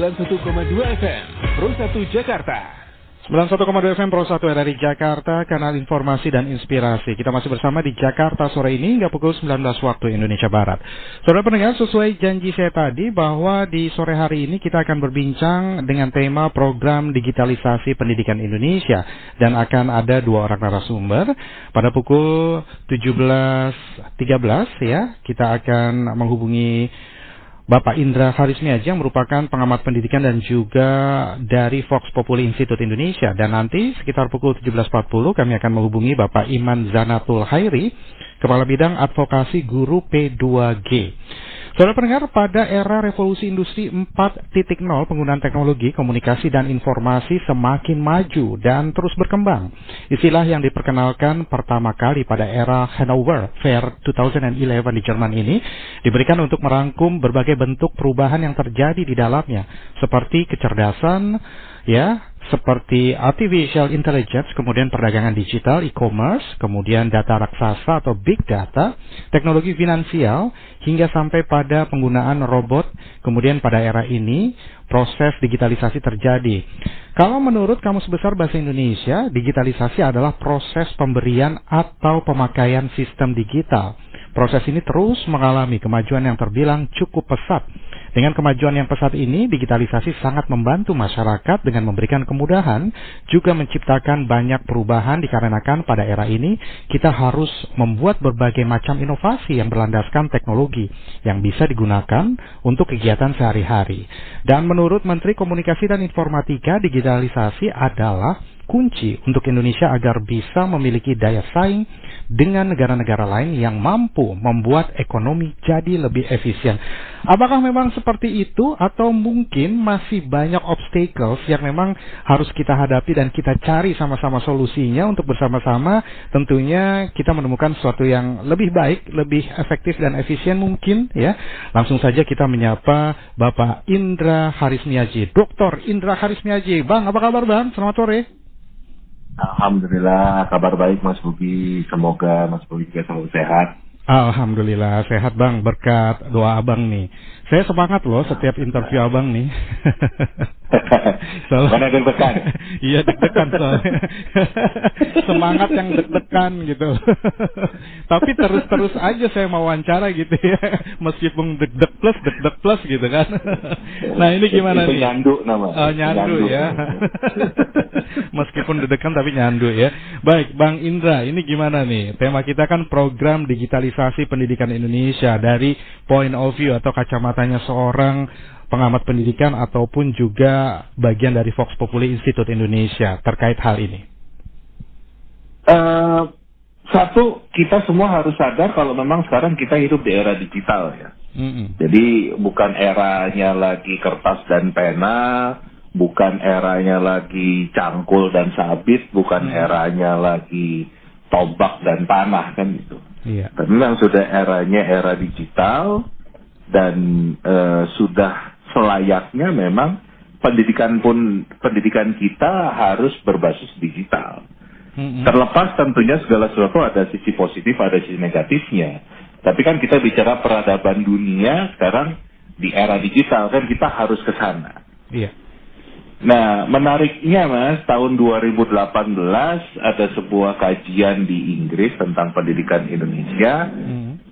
91,2 FM Pro 1 Jakarta. 91,2 FM Pro 1 RRI Jakarta, kanal informasi dan inspirasi. Kita masih bersama di Jakarta sore ini hingga pukul 19 waktu Indonesia Barat. Saudara pendengar, sesuai janji saya tadi bahwa di sore hari ini kita akan berbincang dengan tema program digitalisasi pendidikan Indonesia. Dan akan ada dua orang narasumber. Pada pukul 17.13 ya, kita akan menghubungi Bapak Indra Harismiaji yang merupakan pengamat pendidikan dan juga dari Vox Populi Institute Indonesia. Dan nanti sekitar pukul 17.40 kami akan menghubungi Bapak Iman Zanatul Hairi, Kepala Bidang Advokasi Guru P2G. Saudara pendengar, pada era revolusi industri 4.0 penggunaan teknologi, komunikasi dan informasi semakin maju dan terus berkembang. Istilah yang diperkenalkan pertama kali pada era Hannover Fair 2011 di Jerman ini diberikan untuk merangkum berbagai bentuk perubahan yang terjadi di dalamnya, seperti kecerdasan, seperti artificial intelligence, kemudian perdagangan digital, e-commerce, kemudian data raksasa atau big data, teknologi finansial, hingga sampai pada penggunaan robot. Kemudian pada era ini, proses digitalisasi terjadi. Kalau menurut Kamus Besar Bahasa Indonesia, digitalisasi adalah proses pemberian atau pemakaian sistem digital. Proses ini terus mengalami kemajuan yang terbilang cukup pesat. Dengan kemajuan yang pesat ini, digitalisasi sangat membantu masyarakat dengan memberikan kemudahan, juga menciptakan banyak perubahan dikarenakan pada era ini kita harus membuat berbagai macam inovasi yang berlandaskan teknologi yang bisa digunakan untuk kegiatan sehari-hari. Dan menurut Menteri Komunikasi dan Informatika, digitalisasi adalah kunci untuk Indonesia agar bisa memiliki daya saing dengan negara-negara lain yang mampu membuat ekonomi jadi lebih efisien. Apakah memang seperti itu atau mungkin masih banyak obstacles yang memang harus kita hadapi dan kita cari sama-sama solusinya untuk bersama-sama tentunya kita menemukan sesuatu yang lebih baik, lebih efektif dan efisien mungkin ya. Langsung saja kita menyapa Bapak Indra Harismiaji, Dr. Indra Harismiaji. Bang, apa kabar Bang? Selamat sore. Alhamdulillah, kabar baik Mas Bugi. Semoga Mas Bugi juga selalu sehat. Alhamdulillah, sehat Bang, berkat doa Abang nih. Saya semangat loh setiap interview Abang nih. Mana deg-degan? Iya, deg-degan soalnya. Semangat yang deg-degan gitu. Tapi terus-terus aja saya mau wawancara gitu ya. Meskipun deg-deg plus gitu kan. Nah ini gimana itu nih? Nyandu namanya. Oh, nyandu ya. Meskipun deg-degan tapi nyandu ya. Baik, Bang Indra, ini gimana nih? Tema kita kan program digitalisasi pendidikan Indonesia dari point of view atau kacamatanya seorang pengamat pendidikan ataupun juga bagian dari Vox Populi Institute Indonesia terkait hal ini. Satu, kita semua harus sadar kalau memang sekarang kita hidup di era digital ya. Jadi bukan eranya lagi kertas dan pena, bukan eranya lagi cangkul dan sabit, bukan eranya lagi tombak dan panah kan gitu. Iya. Tapi memang sudah eranya era digital dan sudah selayaknya memang pendidikan kita harus berbasis digital. Terlepas tentunya segala sesuatu ada sisi positif, ada sisi negatifnya. Tapi kan kita bicara peradaban dunia sekarang di era digital kan kita harus ke sana. Iya. Nah, menariknya Mas, tahun 2018 ada sebuah kajian di Inggris tentang pendidikan Indonesia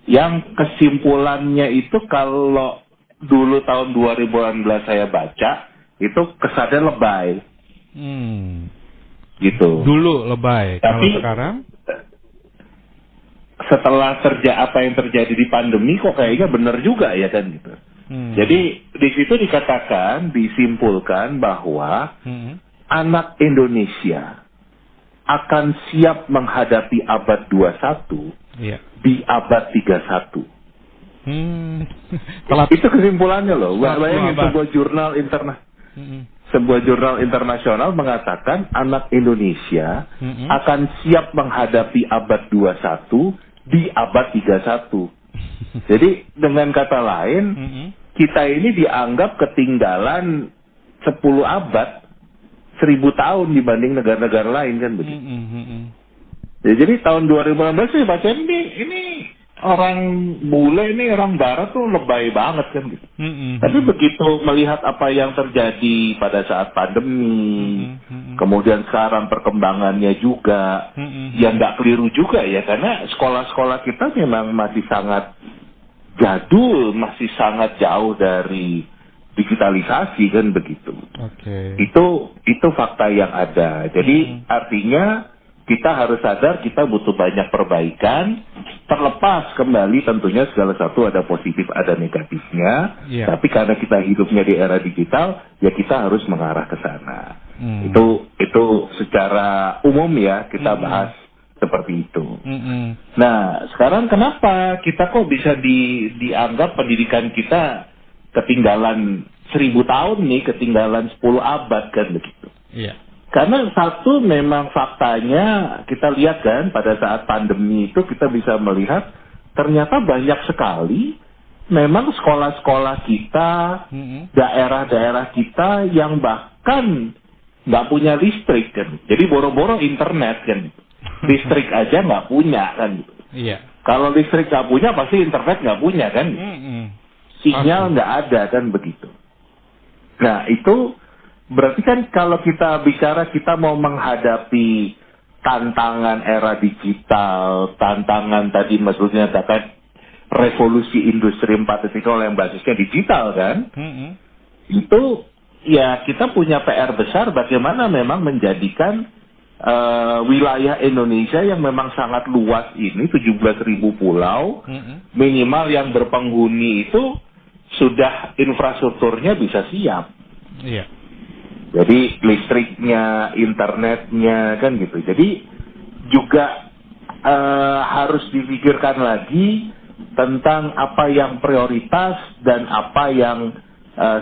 yang kesimpulannya itu kalau dulu tahun 2018 saya baca, itu kesannya lebay. Gitu. Dulu lebay. Tapi kalau sekarang? Setelah apa yang terjadi di pandemi kok kayaknya benar juga ya kan gitu. Jadi di situ disimpulkan bahwa anak Indonesia akan siap menghadapi abad 21 di abad 31. Itu kesimpulannya loh. Bayangin sebuah jurnal internasional mengatakan anak Indonesia akan siap menghadapi abad 21 di abad 31. Jadi dengan kata lain, kita ini dianggap ketinggalan 10 abad, 1000 tahun dibanding negara-negara lain kan begitu. Jadi tahun 2016 saya baca ini orang bule ini orang barat tuh lebay banget kan gitu. Tapi begitu melihat apa yang terjadi pada saat pandemi, kemudian sekarang perkembangannya juga, ya nggak keliru juga ya, karena sekolah-sekolah kita memang masih sangat jadul, masih sangat jauh dari digitalisasi kan begitu. Itu fakta yang ada. Jadi artinya kita harus sadar kita butuh banyak perbaikan, terlepas kembali tentunya segala satu ada positif ada negatifnya, tapi karena kita hidupnya di era digital, ya kita harus mengarah ke sana. Itu secara umum ya kita bahas seperti itu. Nah, sekarang kenapa kita kok bisa dianggap pendidikan kita ketinggalan 1000 tahun nih, ketinggalan 10 abad kan begitu. Karena satu memang faktanya kita lihat kan pada saat pandemi itu kita bisa melihat ternyata banyak sekali memang sekolah-sekolah kita, daerah-daerah kita yang bahkan nggak punya listrik kan. Jadi boro-boro internet kan. Listrik aja nggak punya kan. Kalau listrik nggak punya pasti internet nggak punya kan. Sinyal nggak ada kan begitu. Nah itu berarti kan kalau kita bicara kita mau menghadapi tantangan era digital, tantangan tadi maksudnya katakan revolusi industri 4.0 yang basisnya digital kan, itu ya kita punya PR besar bagaimana memang menjadikan wilayah Indonesia yang memang sangat luas ini 17.000 pulau, minimal yang berpenghuni itu sudah infrastrukturnya bisa siap. Jadi listriknya, internetnya kan gitu. Jadi juga harus dipikirkan lagi tentang apa yang prioritas dan apa yang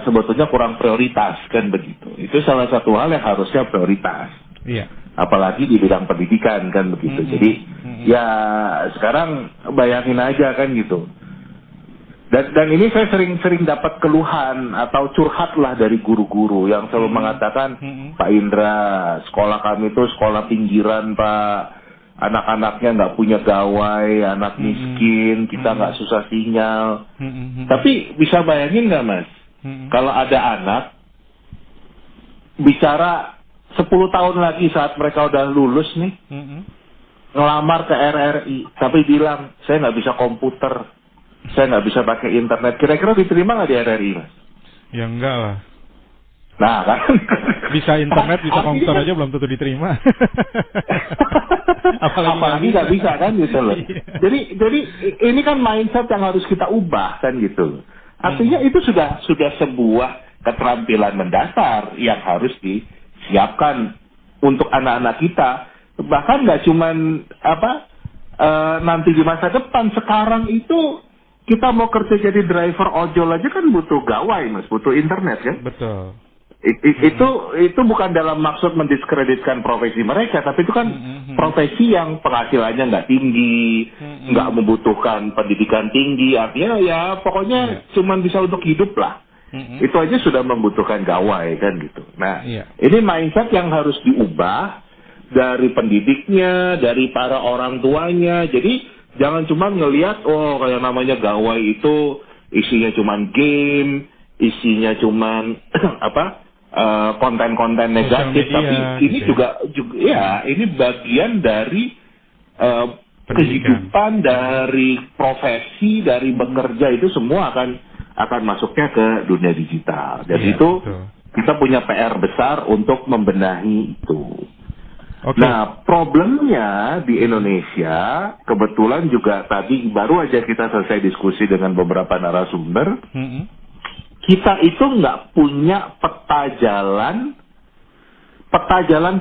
sebetulnya kurang prioritas kan begitu. Itu salah satu hal yang harusnya prioritas. Apalagi di bidang pendidikan kan begitu. Jadi ya sekarang bayangin aja kan gitu. Dan ini saya sering dapat keluhan atau curhat lah dari guru-guru yang selalu mengatakan, Pak Indra, sekolah kami itu sekolah pinggiran Pak, anak-anaknya nggak punya gawai, anak miskin, kita nggak susah sinyal. Tapi bisa bayangin nggak Mas, kalau ada anak bicara 10 tahun lagi saat mereka udah lulus nih, ngelamar ke RRI, tapi bilang saya nggak bisa komputer, saya nggak bisa pakai internet, kira-kira diterima nggak di RRI, Mas? Ya enggak lah. Nah kan bisa internet, bisa komputer aja belum tentu diterima. Apalagi nggak bisa kan gitu loh. Jadi ini kan mindset yang harus kita ubah kan gitu. Artinya itu sudah sebuah keterampilan mendasar yang harus disiapkan untuk anak-anak kita. Bahkan nggak cuman nanti di masa depan, sekarang itu kita mau kerja jadi driver ojol aja kan butuh gawai Mas, butuh internet kan. Betul. Itu bukan dalam maksud mendiskreditkan profesi mereka, tapi itu kan profesi yang penghasilannya nggak tinggi, nggak membutuhkan pendidikan tinggi, artinya ya pokoknya cuma bisa untuk hidup lah. Itu aja sudah membutuhkan gawai kan gitu. Nah, ini mindset yang harus diubah dari pendidiknya, dari para orang tuanya. Jadi jangan cuma ngelihat kayak namanya gawai itu isinya cuma game, isinya cuma konten-konten negatif, tapi ini juga ya ini bagian dari kehidupan, dari profesi, dari bekerja, itu semua akan masuknya ke dunia digital. Jadi itu kita punya PR besar untuk membenahi itu. Nah, problemnya di Indonesia, kebetulan juga tadi baru aja kita selesai diskusi dengan beberapa narasumber, kita itu nggak punya peta jalan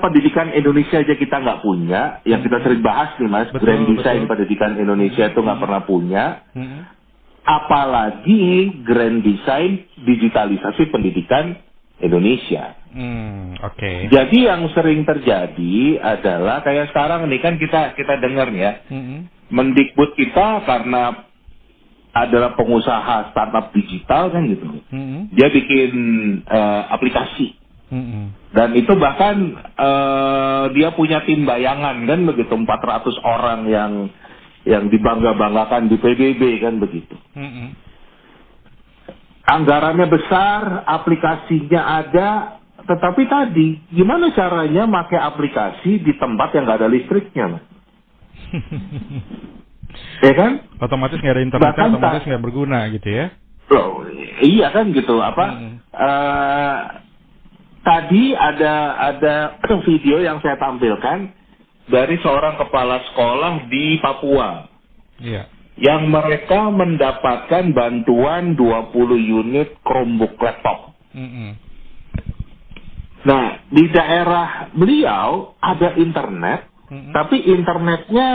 pendidikan Indonesia aja kita nggak punya, yang kita sering bahas nih Mas, grand design pendidikan Indonesia itu nggak pernah punya, apalagi grand design digitalisasi pendidikan Indonesia. Jadi yang sering terjadi adalah kayak sekarang nih kan kita dengar ya, Mendikbud kita karena adalah pengusaha startup digital kan gitu, dia bikin aplikasi, dan itu bahkan dia punya tim bayangan kan begitu, 400 orang yang dibangga-banggakan di PBB kan begitu. Anggarannya besar, aplikasinya ada, tetapi tadi gimana caranya pakai aplikasi di tempat yang nggak ada listriknya, Mas? Ya kan? Otomatis nggak ada internet, otomatis nggak berguna gitu ya? Loh, iya kan gitu. Tadi ada video yang saya tampilkan dari seorang kepala sekolah di Papua. Iya. Yang mereka mendapatkan bantuan 20 unit Chromebook laptop. Nah, di daerah beliau ada internet, tapi internetnya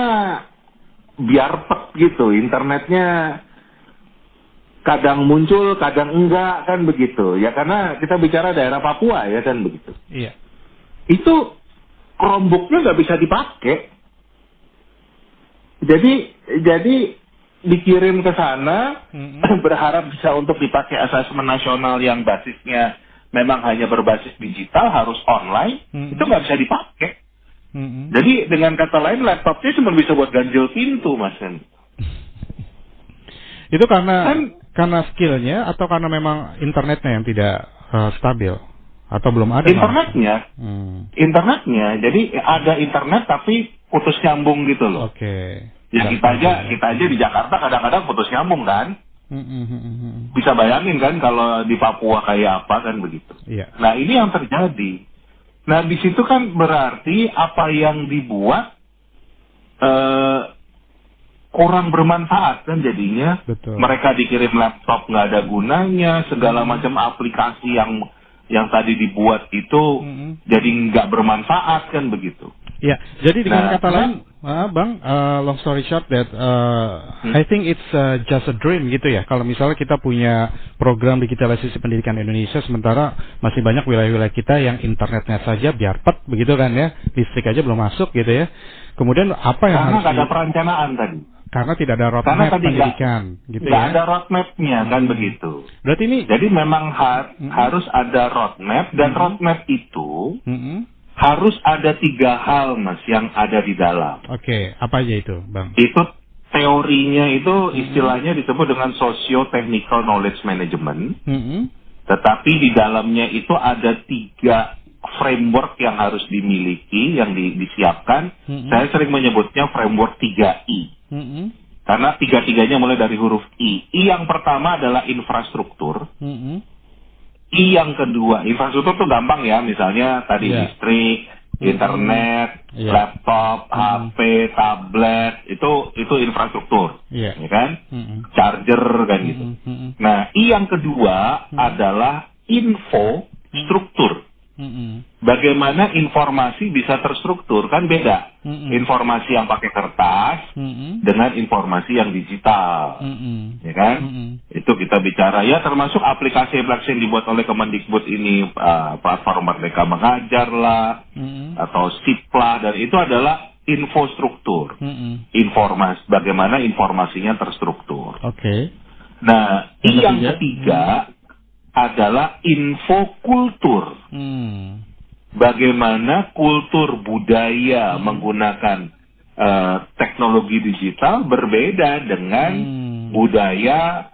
biarpet gitu. Internetnya kadang muncul, kadang enggak, kan begitu. Ya karena kita bicara daerah Papua ya kan begitu. Iya. Itu Chromebook-nya nggak bisa dipakai. Jadi dikirim ke sana, berharap bisa untuk dipakai asesmen nasional yang basisnya memang hanya berbasis digital, harus online, itu nggak bisa dipakai. Jadi dengan kata lain laptopnya cuma bisa buat ganjil pintu, Mas. Itu karena skillnya atau karena memang internetnya yang tidak stabil atau belum ada? Internetnya, jadi ada internet tapi putus nyambung gitu loh. Oke. Ya kita aja di Jakarta kadang-kadang putus nyambung kan. Bisa bayangin kan kalau di Papua kayak apa kan begitu. Iya. Nah ini yang terjadi. Nah di situ kan berarti apa yang dibuat kurang bermanfaat kan jadinya. Betul. Mereka dikirim laptop nggak ada gunanya, segala macam aplikasi yang tadi dibuat itu jadi nggak bermanfaat kan begitu. Ya, jadi dengan kata lain, Bang, long story short that I think it's just a dream gitu ya. Kalau misalnya kita punya program digitalisasi pendidikan Indonesia, sementara masih banyak wilayah-wilayah kita yang internetnya saja biarpet begitu kan ya, listrik aja belum masuk gitu ya. Kemudian apa yang harus ada perencanaan tadi? Karena tidak ada roadmap pendidikan, gitu ya. Tidak ada roadmapnya kan begitu. Berarti ini. Jadi memang harus ada roadmap dan roadmap itu harus ada 3 hal, Mas, yang ada di dalam. Oke, apa aja itu, Bang? Itu teorinya itu istilahnya disebut dengan socio-technical knowledge management. Tetapi di dalamnya itu ada 3 framework yang harus dimiliki, yang disiapkan. Saya sering menyebutnya framework 3I. Karena 3-3-nya mulai dari huruf I. I yang pertama adalah infrastruktur. I yang kedua, infrastruktur itu gampang ya, misalnya tadi listrik, internet, laptop, HP, tablet, itu infrastruktur, ya kan? Charger kan gitu. Nah, I yang kedua adalah infrastruktur. Bagaimana informasi bisa terstruktur, kan beda. Informasi yang pakai kertas dengan informasi yang digital, ya kan? Itu kita bicara ya, termasuk aplikasi-aplikasi yang dibuat oleh Kemendikbud ini, platform Merdeka Mengajar lah, atau SIP lah, dan itu adalah infrastruktur. Informasi, bagaimana informasinya terstruktur. Oke. Nah, yang ketiga adalah infokultur. Bagaimana kultur budaya menggunakan teknologi digital berbeda dengan budaya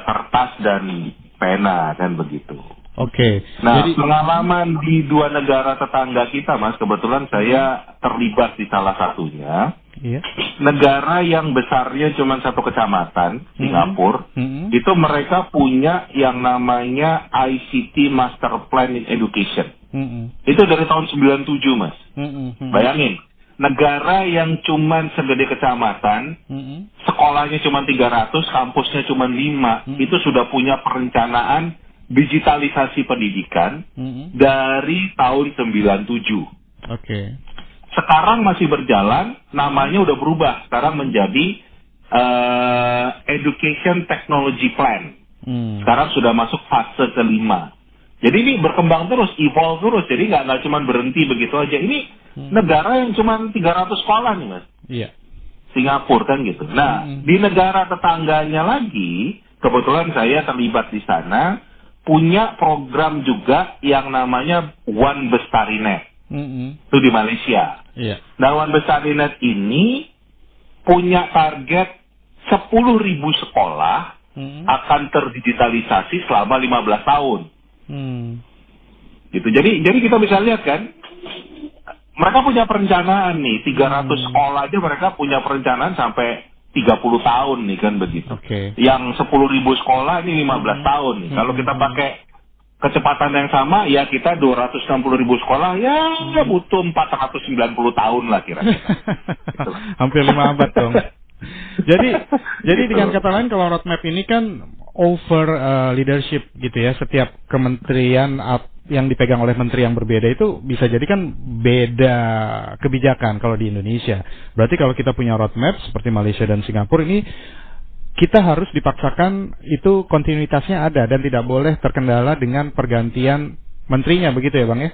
kertas dan pena, kan begitu. Oke. Nah, jadi pengalaman di 2 negara tetangga kita, Mas, kebetulan saya terlibat di salah satunya. Iya. Negara yang besarnya cuma 1 kecamatan, Singapura, itu mereka punya yang namanya ICT Master Plan in Education. Itu dari tahun 97, Mas. Bayangin, negara yang cuma segede kecamatan, sekolahnya cuma 300, kampusnya cuma 5, itu sudah punya perencanaan digitalisasi pendidikan dari tahun 97. Oke. Sekarang masih berjalan, namanya udah berubah. Sekarang menjadi Education Technology Plan. Sekarang sudah masuk fase kelima. Jadi ini berkembang terus, evolve terus. Jadi nggak cuma berhenti begitu aja. Ini negara yang cuma 300 sekolah nih, Mas. Iya. Singapura kan gitu. Nah, di negara tetangganya lagi, kebetulan saya terlibat di sana, punya program juga yang namanya One Bestarinet. Itu di Malaysia. Iya. Nah, One Bestarinet ini punya target 10.000 sekolah akan terdigitalisasi selama 15 tahun. Gitu. Jadi kita bisa lihat kan, mereka punya perencanaan nih, 300 sekolah aja mereka punya perencanaan sampai 30 tahun nih kan begitu. Yang 10.000 sekolah ini 15 tahun nih. Kalau kita pakai kecepatan yang sama, ya kita 260.000 sekolah, ya butuh 490 tahun lah kira-kira. Gitu. Hampir 5 abad dong. Jadi dengan kata lain, kalau roadmap ini kan over leadership gitu ya, setiap kementerian yang dipegang oleh menteri yang berbeda itu bisa jadi kan beda kebijakan kalau di Indonesia. Berarti kalau kita punya roadmap seperti Malaysia dan Singapura ini, kita harus dipaksakan itu kontinuitasnya ada dan tidak boleh terkendala dengan pergantian menterinya, begitu ya Bang ya?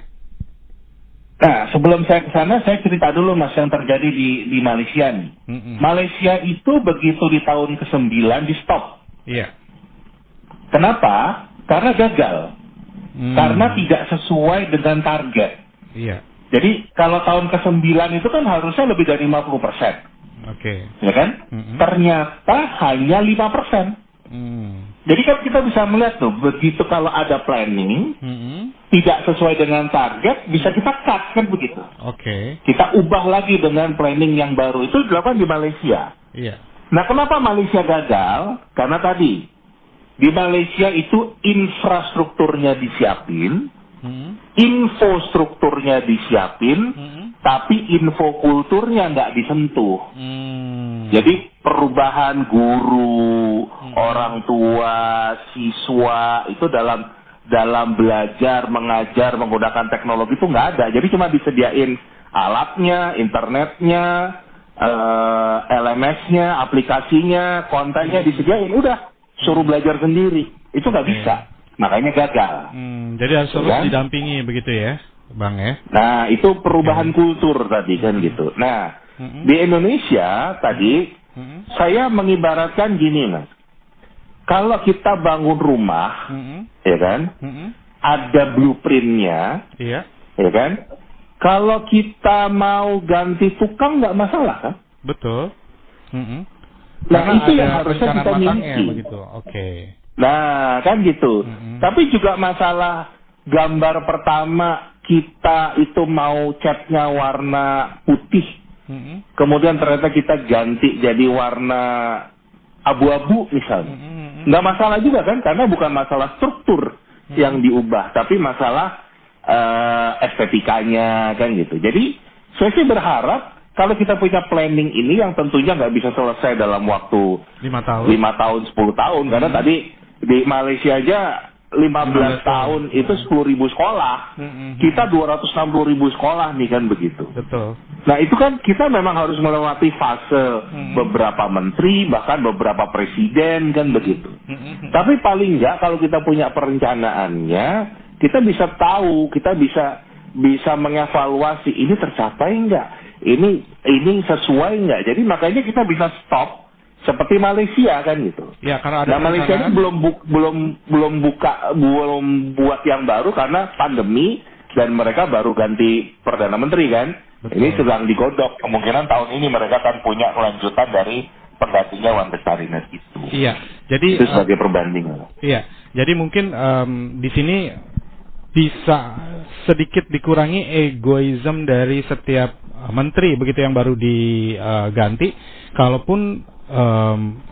Nah, sebelum saya ke sana, saya cerita dulu Mas yang terjadi di Malaysia nih. Malaysia itu begitu di tahun ke-9 di stop. Iya. Kenapa? Karena gagal. Karena tidak sesuai dengan target. Iya. Jadi kalau tahun ke-9 itu kan harusnya lebih dari 50%. Ya kan? Ternyata hanya 5%. Jadi kan kita bisa melihat tuh, begitu kalau ada planning, tidak sesuai dengan target, bisa kita cut kan begitu. Kita ubah lagi dengan planning yang baru. Itu dilakukan di Malaysia. Iya. Nah, kenapa Malaysia gagal? Karena tadi, di Malaysia itu infrastrukturnya disiapin, infostrukturnya disiapin, tapi infokulturnya nggak disentuh. Jadi perubahan guru, orang tua, siswa itu dalam belajar, mengajar, menggunakan teknologi itu nggak ada. Jadi cuma disediain alatnya, internetnya, LMS-nya, aplikasinya, kontennya disediain, udah suruh belajar sendiri. Itu nggak bisa, makanya gagal. Jadi harus didampingi begitu ya, Bang ya? Nah, itu perubahan kultur tadi kan gitu. Nah, di Indonesia tadi saya mengibaratkan gini Mas. Kalau kita bangun rumah, ya kan, ada blueprintnya, ya kan. Kalau kita mau ganti tukang nggak masalah kan? Betul. Nah, itu yang harusnya kita miliki. Nah, kan gitu. Tapi juga masalah gambar pertama kita itu mau catnya warna putih. Kemudian ternyata kita ganti jadi warna abu-abu misalnya. Nggak masalah juga kan, karena bukan masalah struktur yang diubah, tapi masalah estetikanya kan gitu. Jadi saya sih berharap kalau kita punya planning ini yang tentunya nggak bisa selesai dalam waktu 5 tahun, 10 tahun. Karena tadi di Malaysia aja 15 tahun itu 10.000 sekolah. Kita 260.000 sekolah nih kan begitu. Betul. Nah itu kan kita memang harus melewati fase beberapa menteri, bahkan beberapa presiden kan begitu. Tapi paling nggak kalau kita punya perencanaannya, kita bisa tahu, kita bisa mengevaluasi ini tercapai nggak, ini sesuai nggak. Jadi makanya kita bisa stop. Seperti Malaysia kan gitu. Ya, karena ada Malaysia ini belum buat yang baru karena pandemi dan mereka baru ganti perdana menteri kan. Betul. Ini sedang digodok. Kemungkinan tahun ini mereka akan punya kelanjutan dari penggantinya Wan Pestarinas itu. Iya. Jadi itu sebagai perbandingan. Iya. Jadi mungkin di sini bisa sedikit dikurangi egoisme dari setiap menteri begitu yang baru diganti. Kalaupun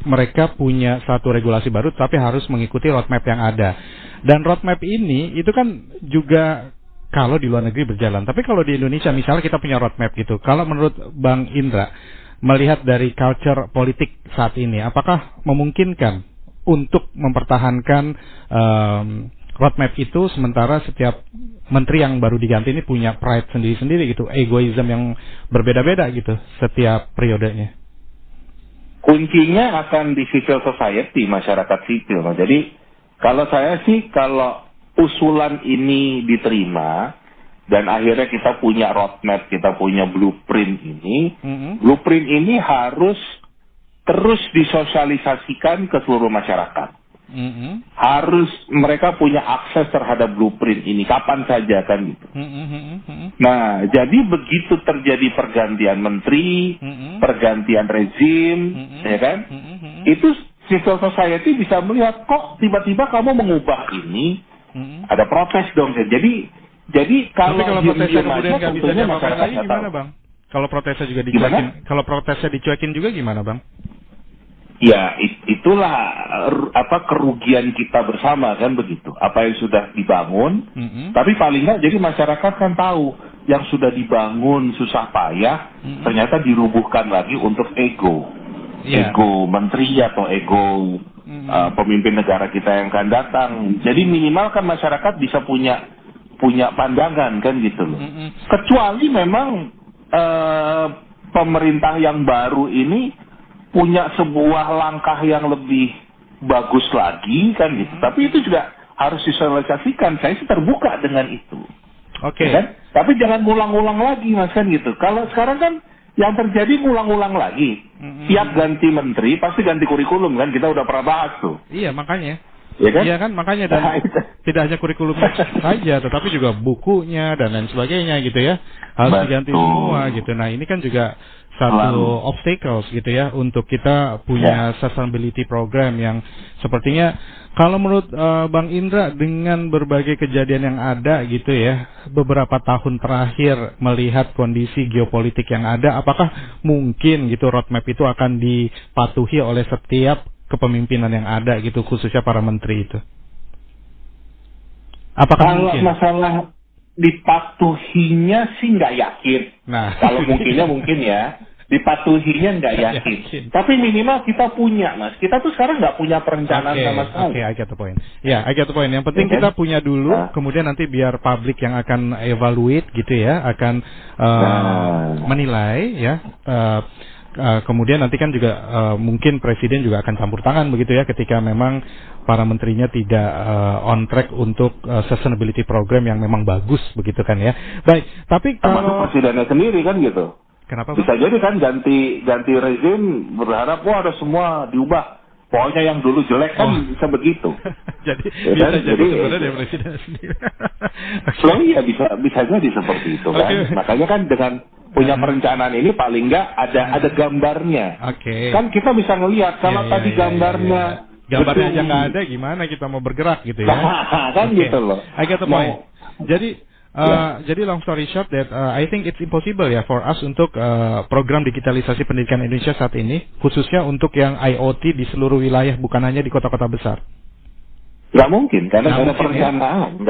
mereka punya satu regulasi baru tapi harus mengikuti roadmap yang ada. Dan roadmap ini itu kan juga kalau di luar negeri berjalan. Tapi kalau di Indonesia misalnya kita punya roadmap gitu. Kalau menurut Bang Indra, melihat dari culture politik saat ini, apakah memungkinkan untuk mempertahankan roadmap itu sementara setiap menteri yang baru diganti ini punya pride sendiri-sendiri gitu, egoisme yang berbeda-beda gitu setiap periodenya? Kuncinya akan di civil society, masyarakat sipil. Jadi kalau saya sih, kalau usulan ini diterima dan akhirnya kita punya roadmap, kita punya blueprint ini, blueprint ini harus terus disosialisasikan ke seluruh masyarakat. harus mereka punya akses terhadap blueprint ini kapan saja kan gitu. Nah, jadi begitu terjadi pergantian menteri, pergantian rezim, ya kan? Itu civil society bisa melihat kok tiba-tiba kamu mengubah ini, ada protes dong. Jadi kalau protesnya kemudian nggak bisa diapakan lagi gimana, Bang? Kalau protesnya juga dicuekin juga gimana, Bang? Ya, itulah kerugian kita bersama kan begitu. Apa yang sudah dibangun, tapi paling nggak jadi masyarakat kan tahu yang sudah dibangun susah payah ternyata dirubuhkan lagi untuk ego menteri atau ego pemimpin negara kita yang akan datang. Jadi minimal kan masyarakat bisa punya pandangan kan gitu loh. Kecuali memang pemerintah yang baru ini punya sebuah langkah yang lebih bagus lagi kan gitu. Tapi itu juga harus disosialisasikan. Saya sih terbuka dengan itu. Oke. Kan? Tapi jangan ngulang-ngulang lagi Mas kan gitu. Kalau sekarang kan yang terjadi ngulang-ngulang lagi. Tiap ganti menteri pasti ganti kurikulum kan. Kita udah pernah bahas tuh. Iya makanya. Iya kan makanya dan tidak hanya kurikulumnya saja, tetapi juga bukunya dan lain sebagainya gitu ya harus diganti semua gitu. Nah ini kan juga satu obstacles gitu ya untuk kita punya sustainability program yang sepertinya kalau menurut Bang Indra dengan berbagai kejadian yang ada gitu ya beberapa tahun terakhir melihat kondisi geopolitik yang ada, apakah mungkin gitu roadmap itu akan dipatuhi oleh setiap kepemimpinan yang ada gitu khususnya para menteri itu? Apakah kalau mungkin? Masalah dipatuhinya sih nggak yakin. Nah, kalau mungkin ya dipatuhinya nggak yakin. Tapi minimal kita punya, Mas. Kita tuh sekarang nggak punya perencanaan sama sekali. I get the point. Ya, I get the point. Yang penting kita punya dulu, kemudian nanti biar publik yang akan evaluate gitu ya, akan menilai ya. Kemudian nanti kan juga mungkin presiden juga akan campur tangan begitu ya ketika memang para menterinya tidak on track untuk sustainability program yang memang bagus begitu kan ya. Baik, tapi kalau presidennya sendiri kan gitu. Kenapa? Bisa jadi kan ganti rezim berharap ada semua diubah. Pokoknya yang dulu jelek kan bisa begitu. Jadi bisa jadi sebenarnya presiden sendiri. Iya bisa jadi seperti itu kan. Makanya kan dengan punya perencanaan ini paling nggak ada gambarnya. Kan kita bisa ngelihat kalau tadi gambarnya aja nggak ada, gimana kita mau bergerak gitu ya? Kan gitu loh. I get the point. Jadi long story short that I think it's impossible ya for us untuk program digitalisasi pendidikan Indonesia saat ini, khususnya untuk yang IoT di seluruh wilayah, bukan hanya di kota-kota besar. Nggak mungkin karena nggak ada perencanaan,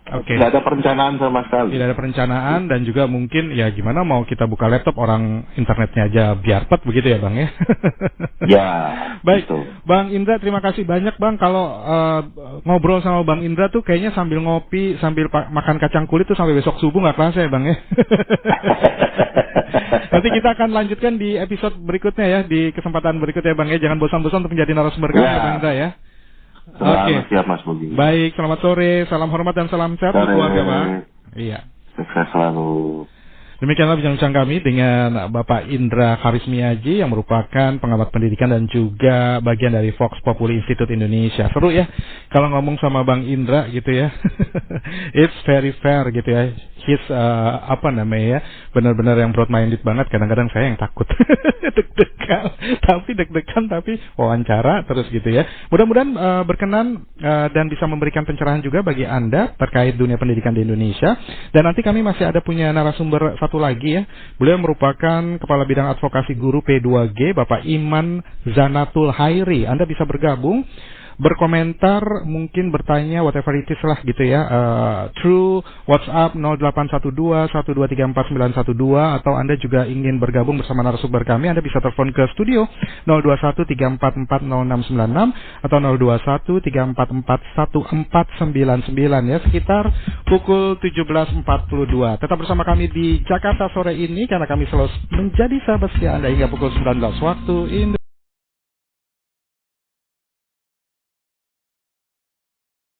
Nggak ada perencanaan sama sekali. Tidak ada perencanaan dan juga mungkin ya gimana mau kita buka laptop orang internetnya aja biarpet begitu ya Bang ya. Ya. Baik, gitu. Bang Indra terima kasih banyak Bang. Kalau ngobrol sama Bang Indra tuh kayaknya sambil ngopi sambil makan kacang kulit tuh sampai besok subuh nggak kerasa ya Bang ya. Nanti kita akan lanjutkan di episode berikutnya ya, di kesempatan berikutnya Bang ya. Jangan bosan-bosan untuk menjadi narasumber kami ya Bang Indra ya. Oke. Siap Mas Bogi. Baik, selamat sore, salam hormat dan salam sehat untuk keluarga Bang. Iya. Sukses selalu. Demikianlah bincang-bincang kami dengan Bapak Indra Karismiaji yang merupakan pengamat pendidikan dan juga bagian dari Vox Populi Institute Indonesia. Seru ya kalau ngomong sama Bang Indra gitu ya. It's very fair gitu ya. He's benar-benar yang broad minded banget. Kadang-kadang saya yang takut. Deg-degan tapi wawancara terus gitu ya. Mudah-mudahan berkenan dan bisa memberikan pencerahan juga bagi Anda terkait dunia pendidikan di Indonesia. Dan nanti kami masih ada punya narasumber satu lagi ya. Beliau merupakan Kepala Bidang Advokasi Guru P2G, Bapak Iman Zanatul Hairi. Anda bisa bergabung, berkomentar, mungkin bertanya, whatever it is lah gitu ya, through WhatsApp 0812-1234912, atau Anda juga ingin bergabung bersama narasumber kami, Anda bisa telepon ke studio 021-344-0696 atau 021-344-1499 ya, sekitar pukul 17.42. Tetap bersama kami di Jakarta sore ini, karena kami selalu menjadi sahabat setia Anda hingga pukul 19 waktu Indonesia.